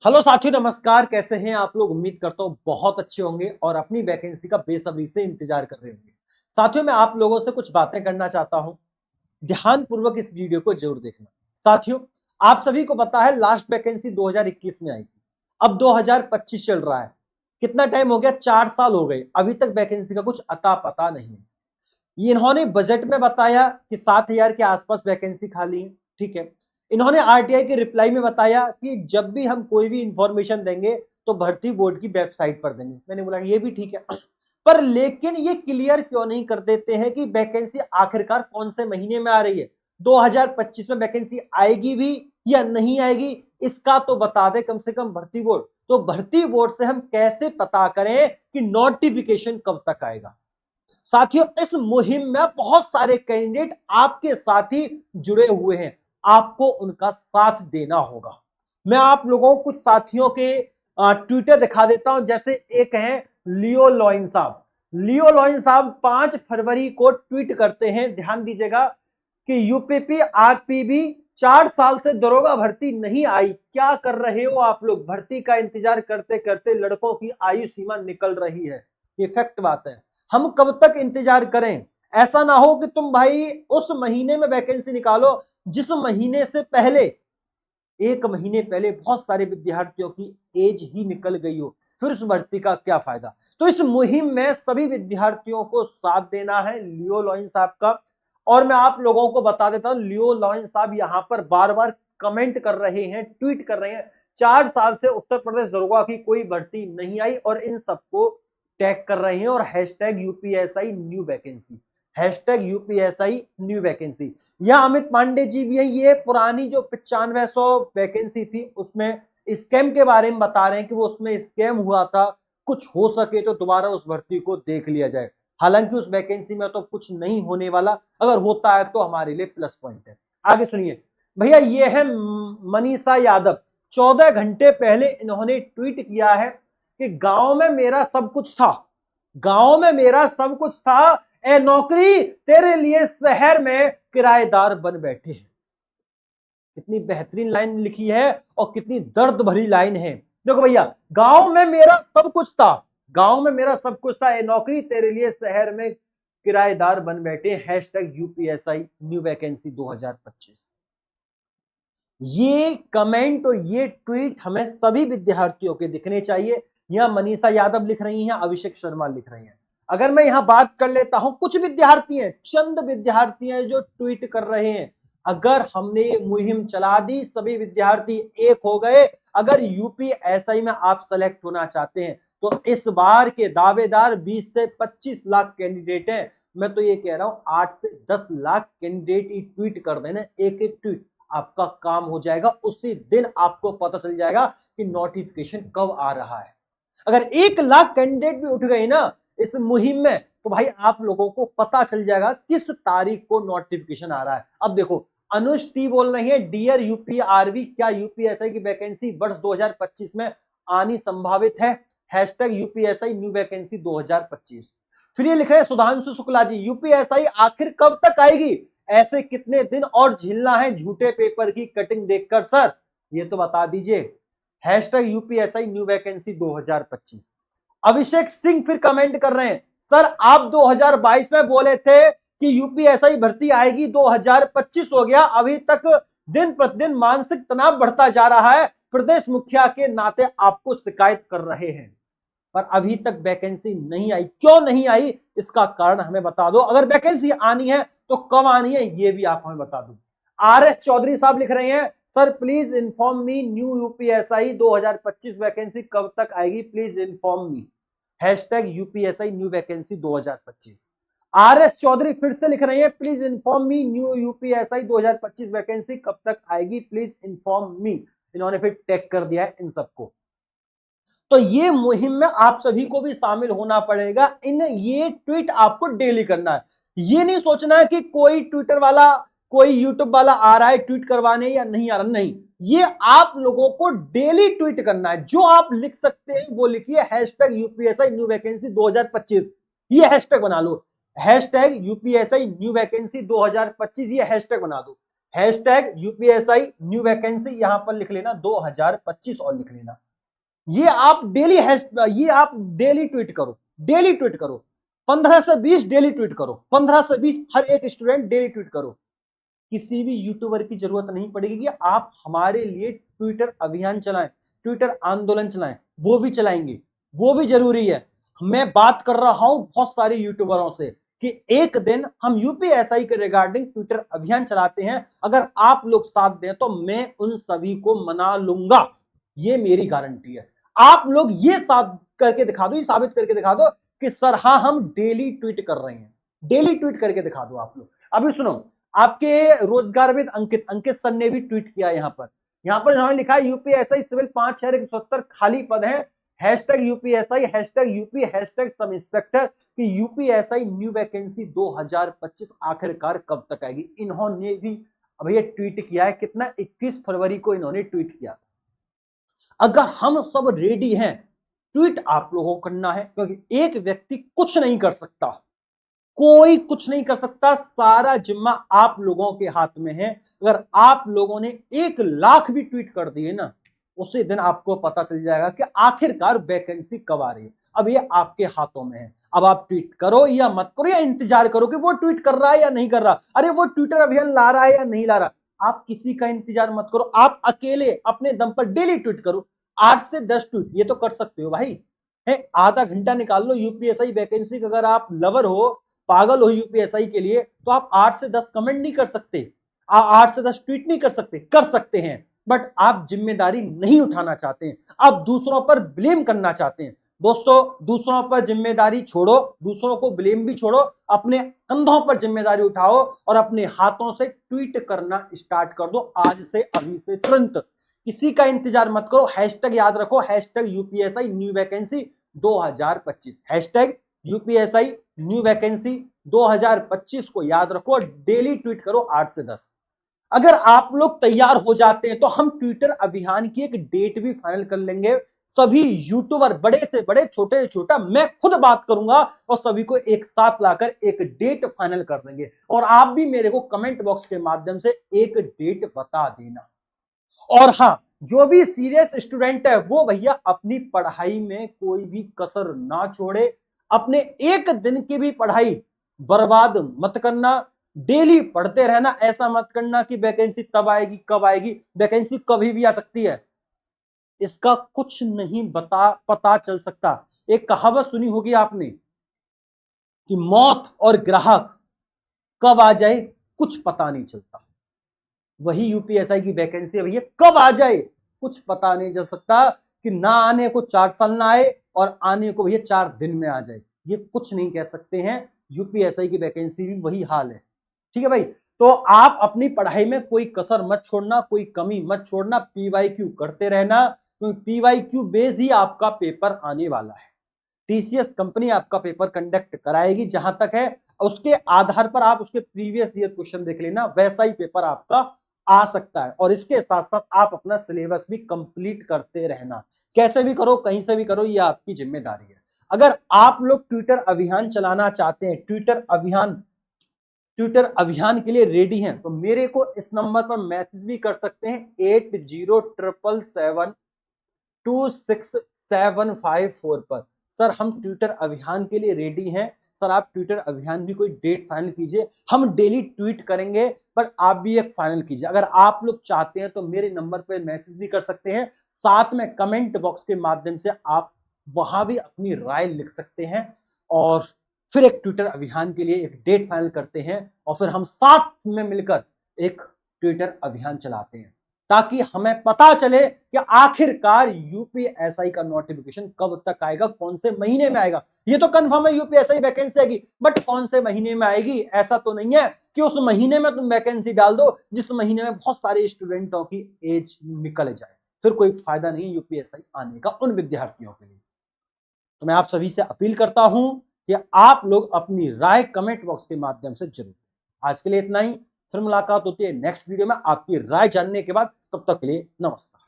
Hello साथियों, नमस्कार। कैसे हैं आप लोग? उम्मीद करता हूं बहुत अच्छे होंगे और अपनी वैकेंसी का बेसब्री से इंतजार कर रहे होंगे। साथियों, मैं आप लोगों से कुछ बातें करना चाहता हूं। ध्यान पूर्वक इस वीडियो को जरूर देखना। साथियों, आप सभी को पता है लास्ट वैकेंसी 2021 में आई थी। अब 2025 चल रहा है। कितना टाइम हो गया? 4 साल हो गए, अभी तक वैकेंसी का कुछ अता पता नहीं है। ये इन्होंने बजट में बताया कि 7,000 के आसपास वैकेंसी खाली है। ठीक है। इन्होंने आरटीआई के रिप्लाई में बताया कि जब भी हम कोई भी इंफॉर्मेशन देंगे तो भर्ती बोर्ड की वेबसाइट पर देंगे। मैंने बोला ये भी ठीक है, पर लेकिन ये क्लियर क्यों नहीं कर देते हैं कि वैकेंसी आखिरकार कौन से महीने में आ रही है? 2025 में वैकेंसी आएगी भी या नहीं आएगी, इसका तो बता दे कम से कम भर्ती बोर्ड। तो भर्ती बोर्ड से हम कैसे पता करें कि नोटिफिकेशन कब तक आएगा? साथियों, इस मुहिम में बहुत सारे कैंडिडेट आपके साथ ही जुड़े हुए हैं। आपको उनका साथ देना होगा। मैं आप लोगों को कुछ साथियों के ट्विटर दिखा देता हूं। जैसे एक है लियो लॉइन साहब। लियो लॉइन साहब 5 फरवरी को ट्वीट करते हैं, ध्यान दीजिएगा, कि यूपीपी आरपीबी 4 साल से दरोगा भर्ती नहीं आई, क्या कर रहे हो आप लोग? भर्ती का इंतजार करते करते लड़कों की आयु सीमा निकल रही है। ये फैक्ट बात है। हम कब तक इंतजार करें? ऐसा ना हो कि तुम भाई उस महीने में वैकेंसी निकालो जिस महीने से पहले, 1 महीने पहले बहुत सारे विद्यार्थियों की एज ही निकल गई हो, फिर उस भर्ती का क्या फायदा? तो इस मुहिम में सभी विद्यार्थियों को साथ देना है लियो लॉइन साहब का। और मैं आप लोगों को बता देता हूं, लियो लॉइन साहब यहां पर बार बार कमेंट कर रहे हैं, ट्वीट कर रहे हैं, 4 साल से उत्तर प्रदेश दरोगा की कोई भर्ती नहीं आई, और इन सबको टैग कर रहे हैं और hashtag UPSI new vacancy, hashtag UPSI new vacancy. यह अमित पांडे जी भी है। ये पुरानी जो 9500 वैकेंसी थी उसमें स्कैम के बारे में बता रहे हैं कि वो उसमें स्कैम हुआ था, कुछ हो सके तो दोबारा उस भर्ती को देख लिया जाए। हालांकि उस वैकेंसी में तो कुछ नहीं होने वाला, अगर होता है तो हमारे लिए प्लस पॉइंट है। आगे सुनिए भैया, ये है मनीषा यादव। 14 घंटे पहले इन्होंने ट्वीट किया है कि गांव में मेरा सब कुछ था, गांव में मेरा सब कुछ था, ए नौकरी तेरे लिए शहर में किराएदार बन बैठे हैं। कितनी बेहतरीन लाइन लिखी है और कितनी दर्द भरी लाइन है। देखो भैया, गांव में मेरा सब कुछ था, गांव में मेरा सब कुछ था, ए नौकरी तेरे लिए शहर में किराएदार बन बैठे, हैशटैग यूपीएसआई न्यू वैकेंसी 2025। ये कमेंट और ये ट्वीट हमें सभी विद्यार्थियों के दिखने चाहिए। यहां मनीषा यादव लिख रही हैं, अभिषेक शर्मा लिख रही हैं। अगर मैं यहां बात कर लेता हूं, कुछ विद्यार्थी हैं, चंद विद्यार्थी हैं जो ट्वीट कर रहे हैं। अगर हमने मुहिम चला दी, सभी विद्यार्थी एक हो गए, अगर यूपीएसआई में आप सेलेक्ट होना चाहते हैं तो इस बार के दावेदार 20 से 25 लाख कैंडिडेट हैं। मैं तो ये कह रहा हूं 8 से 10 लाख कैंडिडेट ही ट्वीट कर देना, एक एक ट्वीट, आपका काम हो जाएगा। उसी दिन आपको पता चल जाएगा कि नोटिफिकेशन कब आ रहा है। अगर 1 लाख कैंडिडेट भी उठ गए ना इस मुहिम में, तो भाई आप लोगों को पता चल जाएगा किस तारीख को नोटिफिकेशन आ रहा है। अब देखो, अनुज टी बोल रही है, डियर यूपीआरवी, क्या यूपीएसआई की वैकेंसी वर्ष 2025 में आनी संभावित है? Hashtag UPSI new vacancy 2025। फिर ये लिख रहे हैं सुधांशु शुक्ला जी, यूपीएसआई आखिर कब तक आएगी? ऐसे कितने दिन और झेलना है झूठे पेपर की कटिंग देखकर सर, ये तो बता दीजिए। Hashtag UPSI new vacancy 2025। Abhishek Singh फिर कमेंट कर रहे हैं, सर आप 2022 में बोले थे कि यूपीएसआई भर्ती आएगी, 2025 हो गया, अभी तक दिन प्रतिदिन मानसिक तनाव बढ़ता जा रहा है, प्रदेश मुखिया के नाते आपको शिकायत कर रहे हैं, पर अभी तक वैकेंसी नहीं आई। क्यों नहीं आई, इसका कारण हमें बता दो। अगर वैकेंसी आनी है तो कब आनी है, ये भी आप हमें बता दो। आर एस चौधरी साहब लिख रहे हैं, sir please inform me new UPSI 2025 vacancy कब तक आएगी, please inform me, hashtag UPSI new vacancy 2025। R S Chaudhary फिर से लिख रहे हैं, please inform me new UPSI 2025 vacancy कब तक आएगी, प्लीज इन्फॉर्म मी। इन्होंने फिर टैग कर दिया है इन सबको। तो ये मुहिम में आप सभी को भी शामिल होना पड़ेगा। ये ट्वीट आपको डेली करना है। ये नहीं सोचना है कि कोई ट्विटर वाला, कोई यूट्यूब वाला आ रहा है ट्वीट करवाने या नहीं आ रहा, नहीं, ये आप लोगों को डेली ट्वीट करना है। जो आप लिख सकते हैं वो लिखिए, हैशटैग यूपीएसआई न्यू वैकेंसी 2025, ये हैशटैग बना लो, हैशटैग यूपीएसआई न्यू वैकेंसी 2025, ये हैशटैग बना दो। हैशटैग यूपीएसआई न्यू वैकेंसी यहां पर लिख लेना, 2025 और लिख लेना। ये आप डेली ट्वीट करो, डेली ट्वीट करो, 15 से 20 डेली ट्वीट करो, 15 से 20 हर एक स्टूडेंट डेली ट्वीट करो। किसी भी यूट्यूबर की जरूरत नहीं पड़ेगी कि आप हमारे लिए ट्विटर अभियान चलाएं, ट्विटर आंदोलन चलाएं, वो भी चलाएंगे, वो भी जरूरी है। मैं बात कर रहा हूं बहुत सारे यूट्यूबरों से कि एक दिन हम यूपीएसआई के रिगार्डिंग ट्विटर अभियान चलाते हैं, अगर आप लोग साथ दें तो मैं उन सभी को मना लूंगा, ये मेरी गारंटी है। आप लोग ये साथ करके दिखा दो, ये साबित करके दिखा दो कि सर हाँ हम डेली ट्वीट कर रहे हैं, डेली ट्वीट करके दिखा दो आप लोग। अभी सुनो, आपके रोजगारविद अंकित अंकित सर ने भी ट्वीट किया यहां पर इन्होंने लिखा है यूपीएसआई सिविल 5,170 खाली पद हैं, hashtag UPSI, hashtag UP, hashtag sub inspector की यूपीएसआई न्यू वैकेंसी 2025 आखिरकार कब तक आएगी। इन्होंने भी अब ये ट्वीट किया है, कितना 21 फरवरी को इन्होंने ट्वीट किया। अगर हम सब रेडी हैं, ट्वीट आप लोगों को करना है, क्योंकि एक व्यक्ति कुछ नहीं कर सकता, कोई कुछ नहीं कर सकता, सारा जिम्मा आप लोगों के हाथ में है। अगर आप लोगों ने 1 लाख भी ट्वीट कर दिए ना, उसी दिन आपको पता चल जाएगा कि आखिरकार वैकेंसी कब आ रही है। अब ये आपके हाथों में है, अब आप ट्वीट करो या मत करो, या इंतजार करो कि वो ट्वीट कर रहा है या नहीं कर रहा, अरे वो ट्विटर अभियान ला रहा है या नहीं ला रहा। आप किसी का इंतजार मत करो, आप अकेले अपने दम पर डेली ट्वीट करो, 8 से 10 ट्वीट ये तो कर सकते हो भाई, है आधा घंटा निकाल लो यूपीएसआई वैकेंसी का। अगर आप लवर हो, पागल हो यूपीएसआई के लिए, तो आप 8 से 10 कमेंट नहीं कर सकते, आप 8 से 10 ट्वीट नहीं कर सकते हैं, बट आप जिम्मेदारी नहीं उठाना चाहते हैं, आप दूसरों पर ब्लेम करना चाहते हैं। दोस्तों, दूसरों पर जिम्मेदारी छोड़ो, दूसरों को ब्लेम भी छोड़ो, अपने कंधों पर जिम्मेदारी उठाओ और अपने हाथों से ट्वीट करना स्टार्ट कर दो आज से, अभी से, तुरंत। किसी का इंतजार मत करो, हैशटैग याद रखो, hashtag UPSI new vacancy 2025, hashtag UPSI new vacancy 2025 को याद रखो, डेली ट्वीट करो 8 से 10। अगर आप लोग तैयार हो जाते हैं तो हम ट्विटर अभियान की एक डेट भी फाइनल कर लेंगे। सभी यूट्यूबर, बड़े से बड़े, छोटे से छोटा, मैं खुद बात करूंगा और सभी को एक साथ लाकर एक डेट फाइनल कर देंगे। और आप भी मेरे को कमेंट बॉक्स के माध्यम से एक डेट बता देना। और हाँ, जो भी सीरियस स्टूडेंट है वो भैया अपनी पढ़ाई में कोई भी कसर ना छोड़े, अपने एक दिन की भी पढ़ाई बर्बाद मत करना, डेली पढ़ते रहना। ऐसा मत करना कि वैकेंसी तब आएगी कब आएगी, वैकेंसी कभी भी आ सकती है, इसका कुछ नहीं पता चल सकता। एक कहावत सुनी होगी आपने कि मौत और ग्राहक कब आ जाए कुछ पता नहीं चलता, वही यूपीएसआई की वैकेंसी है भैया, कब आ जाए कुछ पता नहीं चल सकता, कि ना आने को 4 साल ना आए और आने को भैया 4 दिन में आ जाए, ये कुछ नहीं कह सकते हैं। यूपीएसआई की वैकेंसी भी वही हाल है, ठीक है भाई। तो आप अपनी पढ़ाई में कोई कसर मत छोड़ना, कोई कमी मत छोड़ना, पीवाईक्यू करते रहना, क्योंकि पीवाईक्यू बेस ही आपका पेपर आने वाला है। टीसीएस कंपनी आपका पेपर कंडक्ट कराएगी, जहां तक है उसके आधार पर आप उसके प्रीवियस ईयर क्वेश्चन देख लेना, वैसा ही पेपर आपका आ सकता है। और इसके साथ साथ आप अपना सिलेबस भी कंप्लीट करते रहना, कैसे भी करो, कहीं से भी करो, ये आपकी जिम्मेदारी है। अगर आप लोग ट्विटर अभियान चलाना चाहते हैं, ट्विटर अभियान के लिए रेडी हैं, तो मेरे को इस नंबर पर मैसेज भी कर सकते हैं, 8077726754 पर। सर हम ट्विटर अभियान के लिए रेडी हैं, सर आप ट्विटर अभियान की कोई डेट फाइनल कीजिए, हम डेली ट्वीट करेंगे, पर आप भी एक फाइनल कीजिए। अगर आप लोग चाहते हैं तो मेरे नंबर पर मैसेज भी कर सकते हैं, साथ में कमेंट बॉक्स के माध्यम से आप वहां भी अपनी राय लिख सकते हैं, और फिर एक ट्विटर अभियान के लिए एक डेट फाइनल करते हैं, और फिर हम साथ में मिलकर एक ट्विटर अभियान चलाते हैं, ताकि हमें पता चले कि आखिरकार यूपीएसआई का नोटिफिकेशन कब तक आएगा, कौन से महीने में आएगा। ये तो कंफर्म है यूपीएसआई वैकेंसी आएगी, बट कौन से महीने में आएगी ऐसा तो नहीं है कि उस महीने में तुम वैकेंसी डाल दो जिस महीने में बहुत सारे स्टूडेंटों की एज निकल जाए, फिर कोई फायदा नहीं यूपीएसआई आने का उन विद्यार्थियों के लिए। तो मैं आप सभी से अपील करता हूं कि आप लोग अपनी राय कमेंट बॉक्स के माध्यम से जरूर। आज के लिए इतना ही, फिर मुलाकात होती है नेक्स्ट वीडियो में आपकी राय जानने के बाद, तब तक के लिए नमस्कार।